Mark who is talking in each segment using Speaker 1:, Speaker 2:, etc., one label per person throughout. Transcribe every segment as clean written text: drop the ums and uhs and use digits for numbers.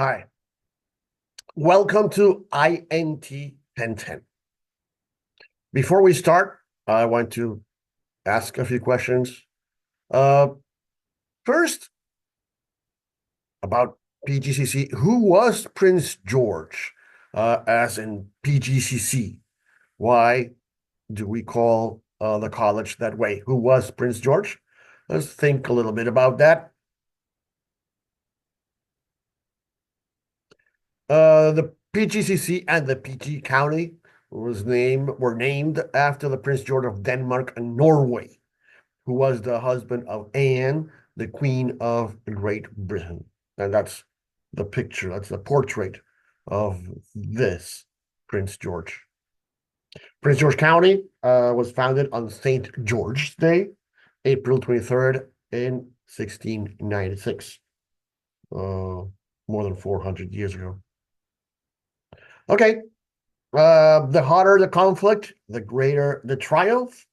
Speaker 1: Hi, welcome to INT1010. Before we start, I want to ask a few questions. Uh, First, about PGCC, who was Prince George, as in PGCC? Why do we call the college that way? Who was Prince George? Let's think a little bit about that. The PGCC and the PG County were named after the Prince George of Denmark and Norway, who was the husband of Anne, the Queen of Great Britain. And that's the picture, that's the portrait of this Prince George. Prince George County was founded on St. George's Day, April 23rd in 1696, more than 400 years ago. Okay, the hotter the conflict, the greater the triumph.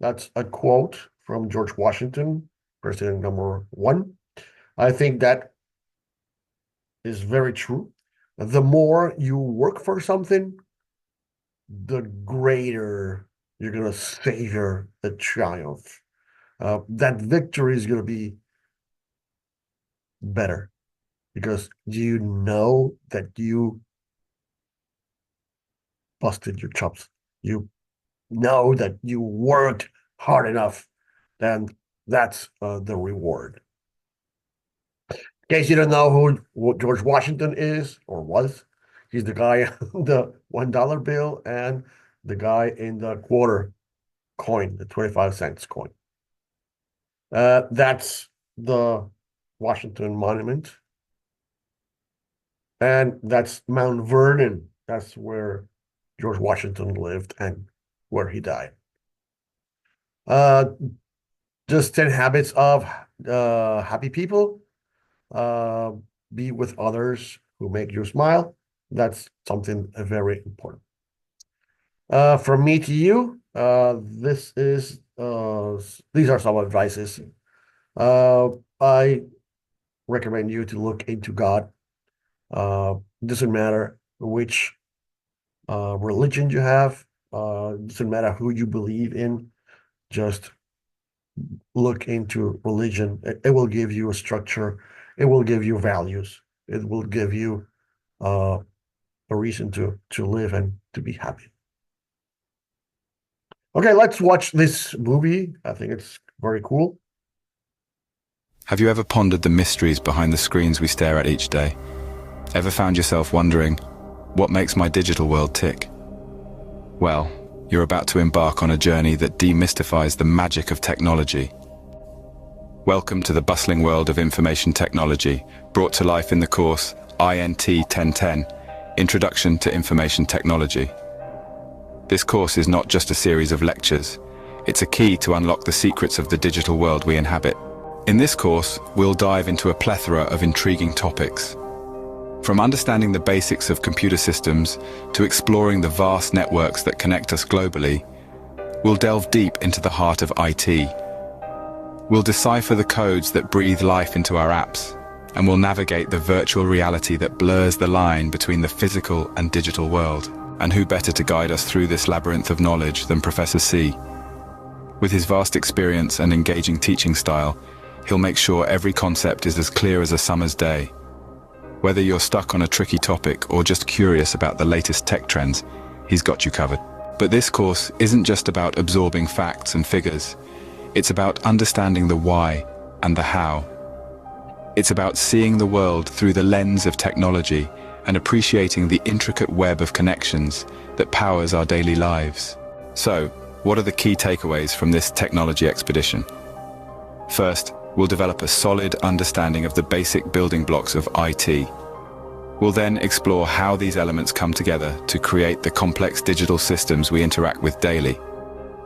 Speaker 1: That's a quote from George Washington, president number 1. I think that is very true. The more you work for something, the greater you're going to savor the triumph. That victory is going to be better because you know that you busted your chops. You know that you worked hard enough, then that's the reward. In case you don't know who George Washington is or was, he's the guy on the $1 bill and the guy in the quarter coin, the 25 cents coin. That's the Washington Monument. And that's Mount Vernon. That's where George Washington lived and where he died. Just 10 habits of happy people. Be with others who make you smile. That's something very important. From me to you, these are some advices. I recommend you to look into God. Doesn't matter which religion you have, doesn't matter who you believe in, just look into religion. It will give you a structure. It will give you values. It will give you a reason to live and to be happy. Okay, let's watch this movie. I think it's very cool.
Speaker 2: Have you ever pondered the mysteries behind the screens we stare at each day? Ever found yourself wondering, what makes my digital world tick? Well, you're about to embark on a journey that demystifies the magic of technology. Welcome to the bustling world of information technology, brought to life in the course INT1010 Introduction to Information Technology. This course is not just a series of lectures, it's a key to unlock the secrets of the digital world we inhabit. In this course, we'll dive into a plethora of intriguing topics. From understanding the basics of computer systems to exploring the vast networks that connect us globally, we'll delve deep into the heart of IT. We'll decipher the codes that breathe life into our apps, and we'll navigate the virtual reality that blurs the line between the physical and digital world. And who better to guide us through this labyrinth of knowledge than Professor C? With his vast experience and engaging teaching style, he'll make sure every concept is as clear as a summer's day. Whether you're stuck on a tricky topic or just curious about the latest tech trends, he's got you covered. But this course isn't just about absorbing facts and figures. It's about understanding the why and the how. It's about seeing the world through the lens of technology and appreciating the intricate web of connections that powers our daily lives. So, what are the key takeaways from this technology expedition? First, we'll develop a solid understanding of the basic building blocks of IT. We'll then explore how these elements come together to create the complex digital systems we interact with daily.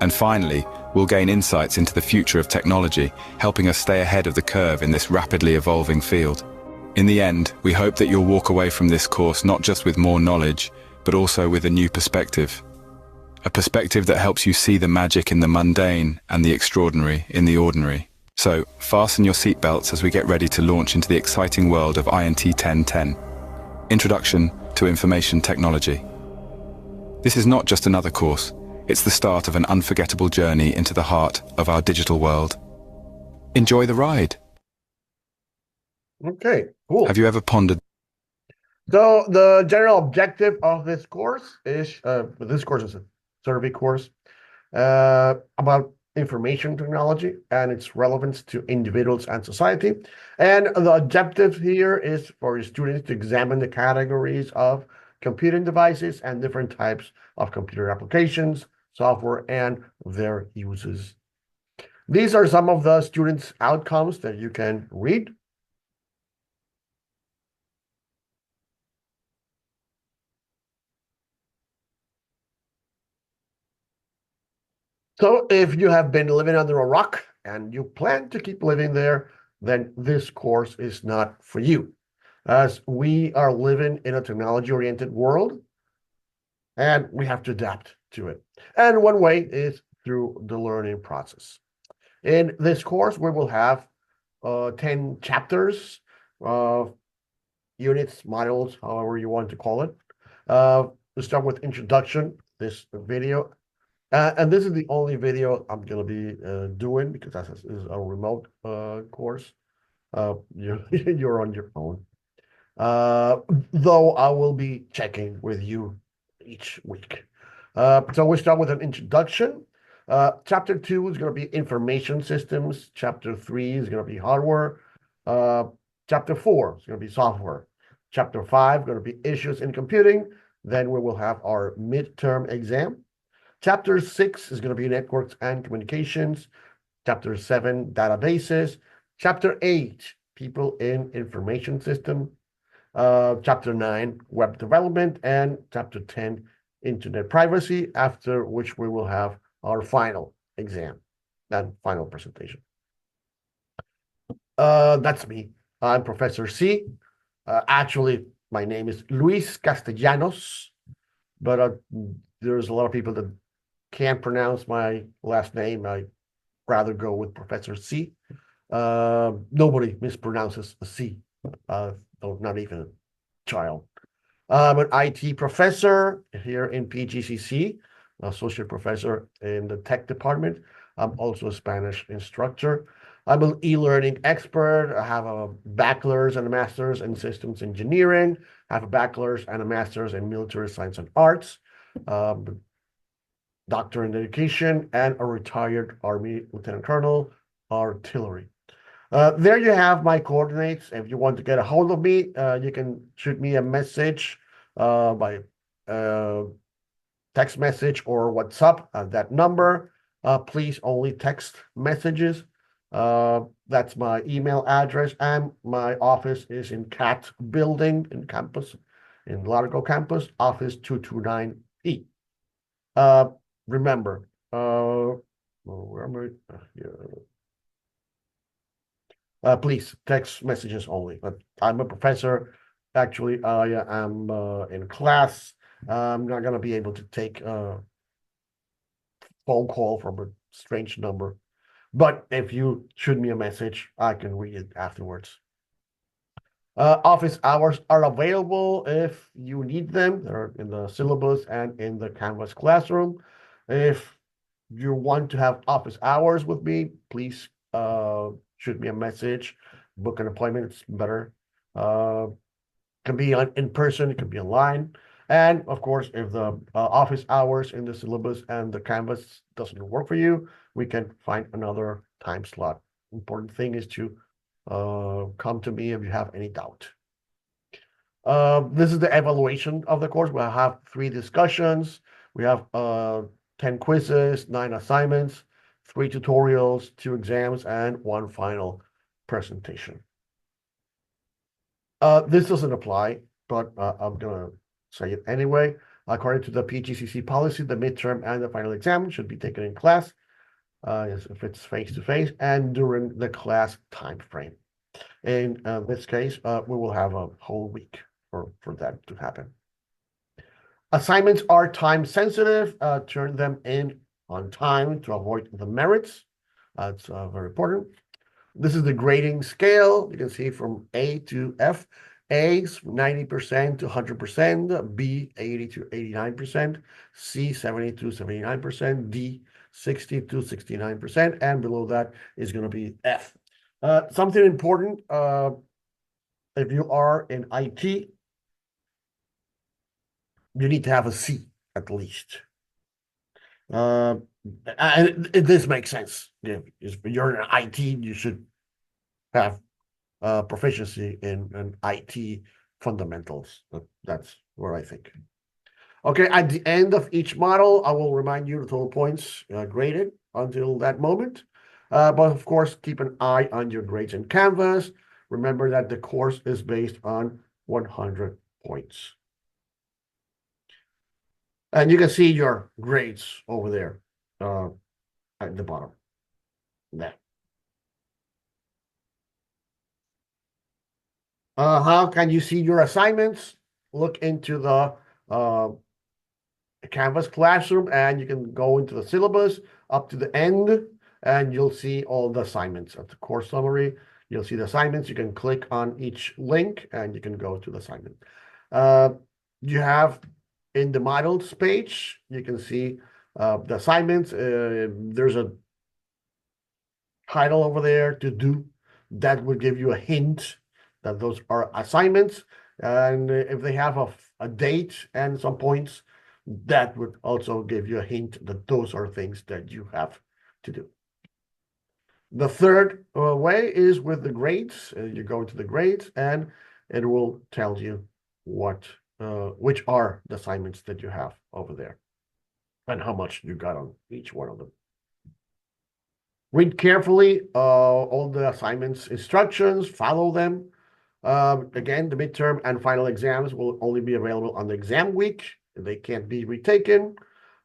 Speaker 2: And finally, we'll gain insights into the future of technology, helping us stay ahead of the curve in this rapidly evolving field. In the end, we hope that you'll walk away from this course not just with more knowledge, but also with a new perspective. A perspective that helps you see the magic in the mundane and the extraordinary in the ordinary. So, fasten your seatbelts as we get ready to launch into the exciting world of INT1010. Introduction to Information Technology. This is not just another course, it's the start of an unforgettable journey into the heart of our digital world. Enjoy the ride.
Speaker 1: Okay, cool.
Speaker 2: Have you ever pondered?
Speaker 1: So the general objective of this course is, this course is a survey course about information technology and its relevance to individuals and society. And the objective here is for your students to examine the categories of computing devices and different types of computer applications, software, and their uses. These are some of the students' outcomes that you can read. So if you have been living under a rock and you plan to keep living there, then this course is not for you, as we are living in a technology-oriented world and we have to adapt to it. And one way is through the learning process. In this course, we will have 10 chapters, units, modules, however you want to call it. We start with introduction, this video. And this is the only video I'm going to be doing because this is a remote course. You're on your own. Though I will be checking with you each week. So we start with an introduction. Chapter 2 is going to be information systems. Chapter 3 is going to be hardware. Chapter 4 is going to be software. Chapter 5 is going to be issues in computing. Then we will have our midterm exam. Chapter 6 is going to be networks and communications. Chapter 7, databases. Chapter 8, people in information system. Chapter 9, web development. And Chapter 10, internet privacy, after which we will have our final exam and final presentation. That's me. I'm Professor C. Actually, my name is Luis Castellanos, but there's a lot of people that can't pronounce my last name. I rather go with Professor C. Nobody mispronounces the C, not even a child. I'm an IT professor here in PGCC, associate professor in the tech department. I'm also a Spanish instructor. I'm an e-learning expert. I have a bachelor's and a master's in systems engineering. I have a bachelor's and a master's in military science and arts. Doctor in education, and a retired Army Lieutenant Colonel, artillery. There you have my coordinates. If you want to get a hold of me, you can shoot me a message by text message or WhatsApp at that number. Please only text messages. That's my email address, and my office is in CAT building in campus, in Largo campus, office 229E. Remember, where am I? Please text messages only. But I'm a professor. Actually, I am in class. I'm not going to be able to take a phone call from a strange number. But if you shoot me a message, I can read it afterwards. Office hours are available if you need them. They're in the syllabus and in the Canvas classroom. If you want to have office hours with me, please shoot me a message, book an appointment. It's better. Can be in person, it can be online. And of course, if the office hours in the syllabus and the Canvas doesn't work for you, we can find another time slot. Important thing is to come to me if you have any doubt. This is the evaluation of the course. We'll have 3 discussions. We have 10 quizzes, 9 assignments, 3 tutorials, 2 exams, and 1 final presentation. This doesn't apply, but I'm going to say it anyway. According to the PGCC policy, the midterm and the final exam should be taken in class, if it's face-to-face, and during the class time frame. In this case, we will have a whole week for that to happen. Assignments are time sensitive. Turn them in on time to avoid the merits. That's very important. This is the grading scale. You can see from A to F. A's 90% to 100%, B 80 to 89%, C 70 to 79%, D 60 to 69%, and below that is going to be F. Something important, if you are in IT, you need to have a C at least. And this makes sense. If you're in IT, you should have proficiency in IT fundamentals. That's what I think. Okay, at the end of each model, I will remind you the total points graded until that moment. But of course, keep an eye on your grades in Canvas. Remember that the course is based on 100 points. And you can see your grades over there at the bottom. There. How can you see your assignments? Look into the Canvas classroom and you can go into the syllabus up to the end and you'll see all the assignments at the course summary. You'll see the assignments. You can click on each link and you can go to the assignment. You have in the models page, you can see the assignments. There's a title over there to do that would give you a hint that those are assignments. And if they have a date and some points, that would also give you a hint that those are things that you have to do. The third way is with the grades. You go to the grades and it will tell you which are the assignments that you have over there and how much you got on each one of them. Read carefully all the assignments instructions, follow them. Again, the midterm and final exams will only be available on the exam week. They can't be retaken.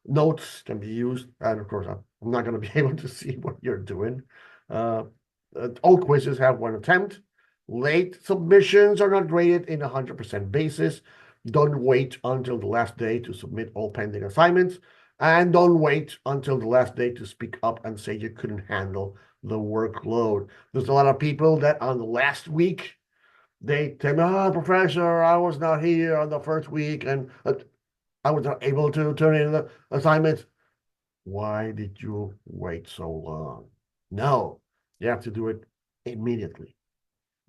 Speaker 1: Notes can be used. And of course, I'm not going to be able to see what you're doing. All quizzes have one attempt. Late submissions are not graded in 100% basis. Don't wait until the last day to submit all pending assignments. And don't wait until the last day to speak up and say you couldn't handle the workload. There's a lot of people that on the last week, they tell me, oh, professor, I was not here on the first week and I was not able to turn in the assignments. Why did you wait so long? No, you have to do it immediately.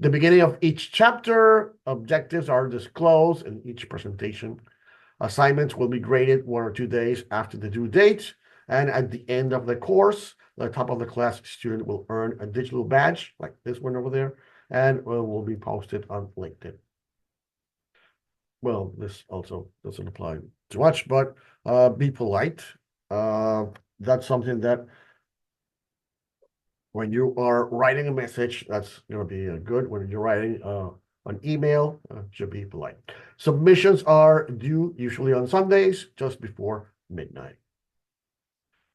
Speaker 1: The beginning of each chapter, objectives are disclosed in each presentation. Assignments will be graded 1 or 2 days after the due date. And at the end of the course, the top of the class student will earn a digital badge like this one over there and will be posted on LinkedIn. Well, this also doesn't apply too much, but be polite. That's something that when you are writing a message, that's going to be good. When you're writing an email, should be polite. Submissions are due usually on Sundays, just before midnight.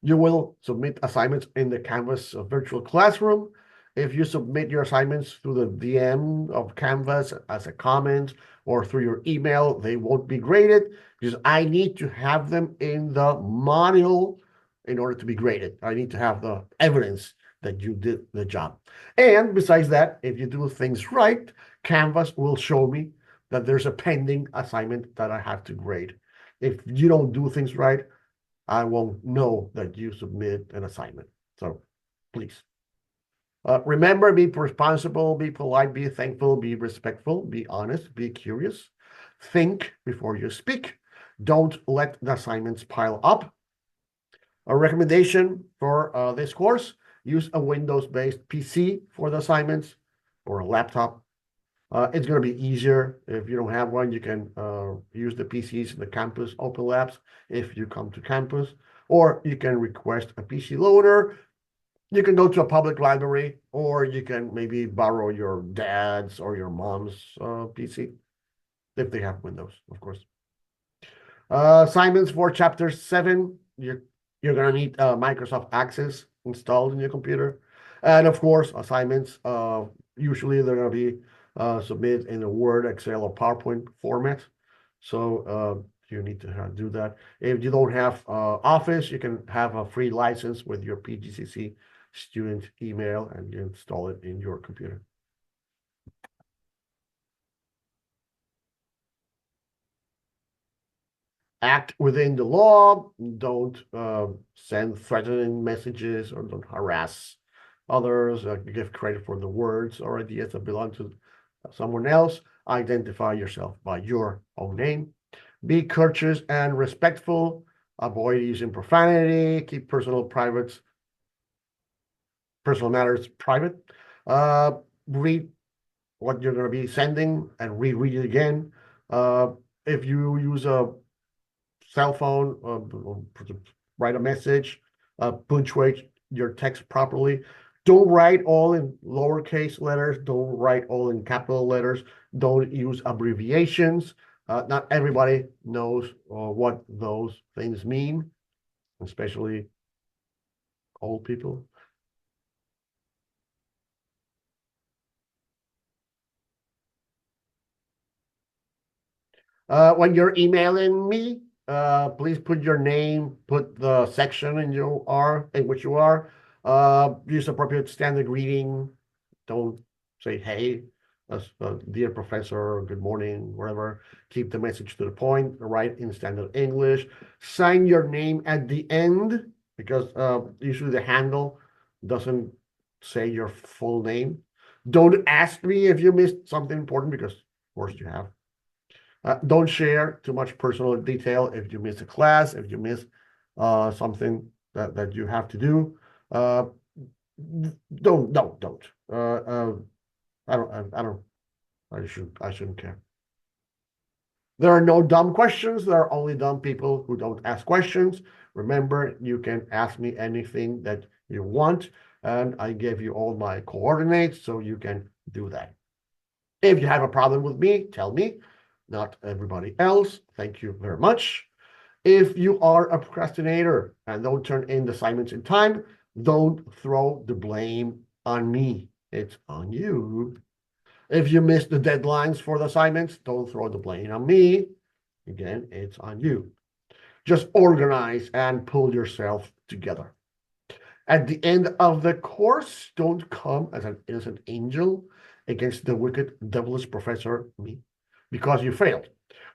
Speaker 1: You will submit assignments in the Canvas virtual classroom. If you submit your assignments through the DM of Canvas as a comment or through your email, they won't be graded because I need to have them in the module in order to be graded. I need to have the evidence that you did the job. And besides that, if you do things right, Canvas will show me that there's a pending assignment that I have to grade. If you don't do things right, I won't know that you submit an assignment. So please. Remember, be responsible, be polite, be thankful, be respectful, be honest, be curious. Think before you speak. Don't let the assignments pile up. A recommendation for this course, use a Windows-based PC for the assignments or a laptop. It's going to be easier. If you don't have one, you can use the PCs in the campus open labs if you come to campus, or you can request a PC loader. You can go to a public library, or you can maybe borrow your dad's or your mom's PC, if they have Windows, of course. Assignments for Chapter 7, you're going to need Microsoft Access installed in your computer. And of course, assignments, usually they're going to be submitted in a Word, Excel, or PowerPoint format. So you need to do that. If you don't have Office, you can have a free license with your PGCC student email and you install it in your computer. Act within the law. Don't send threatening messages or don't harass others. Give credit for the words or ideas that belong to someone else. Identify yourself by your own name. Be courteous and respectful. Avoid using profanity. Keep personal matters private. Read what you're going to be sending and reread it again. If you use a cell phone, write a message, punctuate your text properly. Don't write all in lowercase letters. Don't write all in capital letters. Don't use abbreviations. Not everybody knows what those things mean, especially old people. When you're emailing me, please put your name, put the section in which you are. Use appropriate standard greeting. Don't say hey, dear professor, good morning, whatever. Keep the message to the point. Write in standard English. Sign your name at the end because usually the handle doesn't say your full name. Don't ask me if you missed something important because, of course, you have. Don't share too much personal detail if you miss a class, if you miss something that you have to do. Don't. I don't. I shouldn't care. There are no dumb questions. There are only dumb people who don't ask questions. Remember, you can ask me anything that you want, and I gave you all my coordinates so you can do that. If you have a problem with me, tell me. Not everybody else. Thank you very much. If you are a procrastinator and don't turn in the assignments in time, don't throw the blame on me. It's on you. If you miss the deadlines for the assignments, don't throw the blame on me. Again, it's on you. Just organize and pull yourself together. At the end of the course, don't come as an innocent angel against the wicked, devilish professor, me, because you failed.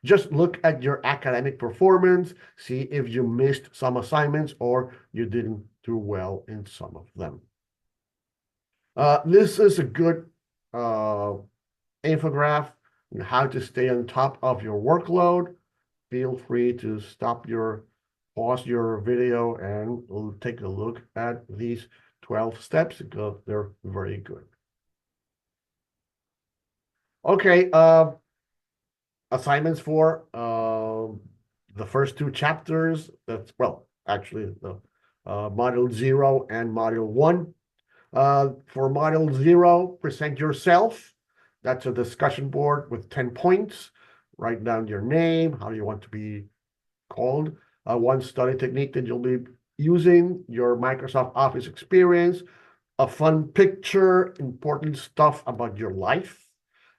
Speaker 1: Just look at your academic performance, see if you missed some assignments or you didn't do well in some of them. This is a good infographic on how to stay on top of your workload. Feel free to pause your video and we'll take a look at these 12 steps because they're very good. Okay, assignments for the first two chapters. That's, well, actually the module 0 and module 1. For module 0, present yourself. That's a discussion board with 10 points. Write down your name, how you want to be called, one study technique that you'll be using, your Microsoft Office experience, a fun picture, important stuff about your life,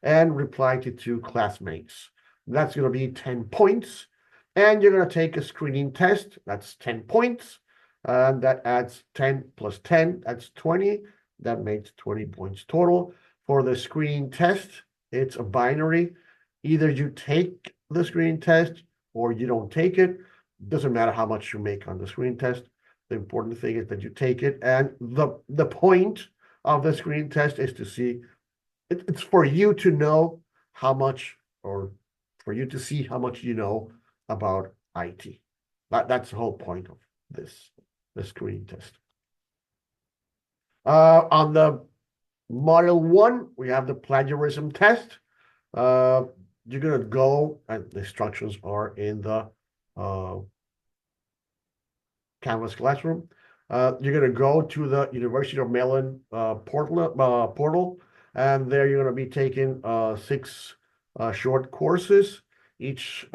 Speaker 1: and reply to 2 classmates. That's going to be 10 points. And you're going to take a screening test. That's 10 points. And that adds 10 plus 10. That's 20. That makes 20 points total. For the screening test, it's a binary. Either you take the screening test or you don't take it. Doesn't matter how much you make on the screening test. The important thing is that you take it. And the point of the screening test is to see, it's for you to know how much, or for you to see how much you know about IT. That's the whole point of the screening test. On the module 1, we have the plagiarism test. You're going to go, and the instructions are in the Canvas Classroom. You're going to go to the University of Maryland portal, and there you're going to be taking 6 short courses. Each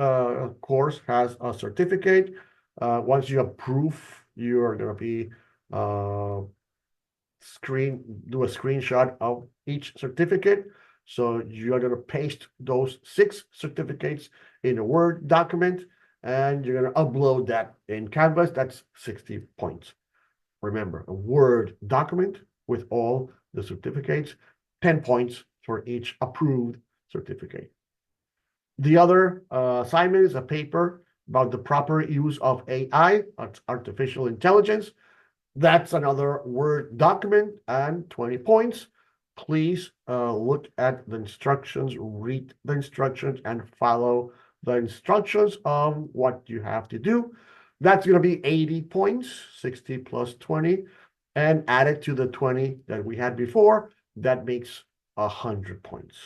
Speaker 1: course has a certificate. Once you approve, you are going to be do a screenshot of each certificate. So you are going to paste those 6 certificates in a Word document, and you're going to upload that in Canvas. That's 60 points. Remember, a Word document with all the certificates, 10 points for each approved certificate. The other assignment is a paper about the proper use of AI, artificial intelligence. That's another Word document and 20 points. Please look at the instructions, read the instructions, and follow the instructions on what you have to do. That's going to be 80 points, 60 plus 20, and added to the 20 that we had before, that makes 100 points.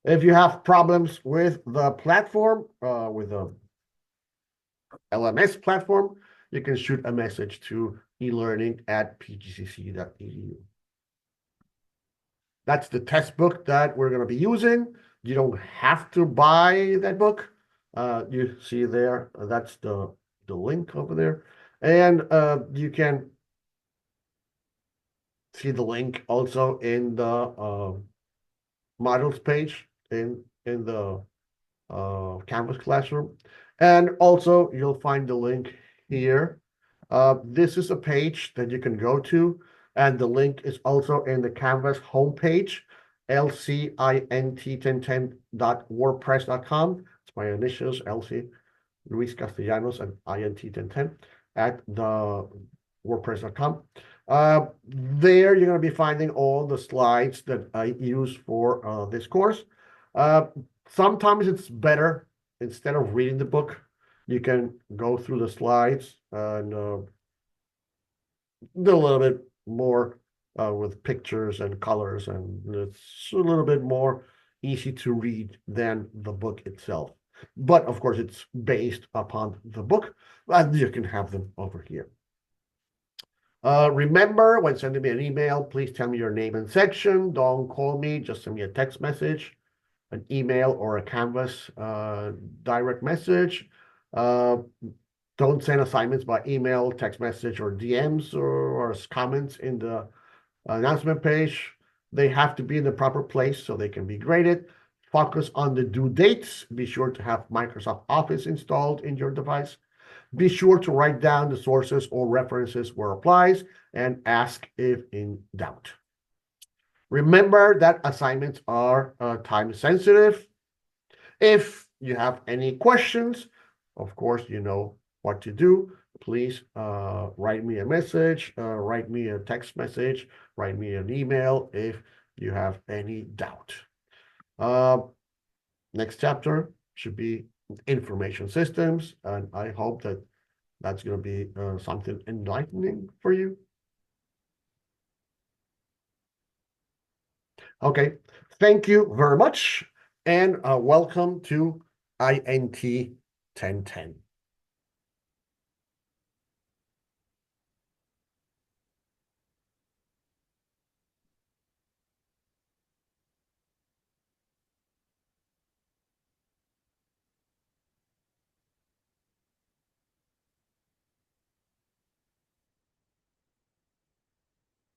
Speaker 1: If you have problems with the platform, with the LMS platform, you can shoot a message to elearning@pgcc.edu. That's the test book that we're going to be using. You don't have to buy that book. You see there, that's the link over there. And you can see the link also in the modules page in the Canvas Classroom. And also you'll find the link here. This is a page that you can go to, and the link is also in the Canvas homepage, lcint1010.wordpress.com. It's my initials, LC Luis Castellanos and INT1010 at the wordpress.com. There you're going to be finding all the slides that I use for this course. Sometimes it's better, instead of reading the book, you can go through the slides and do a little bit more with pictures and colors, and it's a little bit more easy to read than the book itself. But of course, it's based upon the book, and you can have them over here. Remember, when sending me an email, please tell me your name and section. Don't call me, just send me a text message, an email, or a Canvas direct message. Don't send assignments by email, text message, or DMs or comments in the announcement page. They have to be in the proper place so they can be graded. Focus on the due dates. Be sure to have Microsoft Office installed in your device. Be sure to write down the sources or references where applies, and ask if in doubt. Remember that assignments are time sensitive. If you have any questions, of course, you know what to do. Please write me a message, write me a text message, write me an email if you have any doubt. Next chapter should be information systems, and I hope that that's going to be something enlightening for you. Okay, thank you very much, and welcome to INT 1010.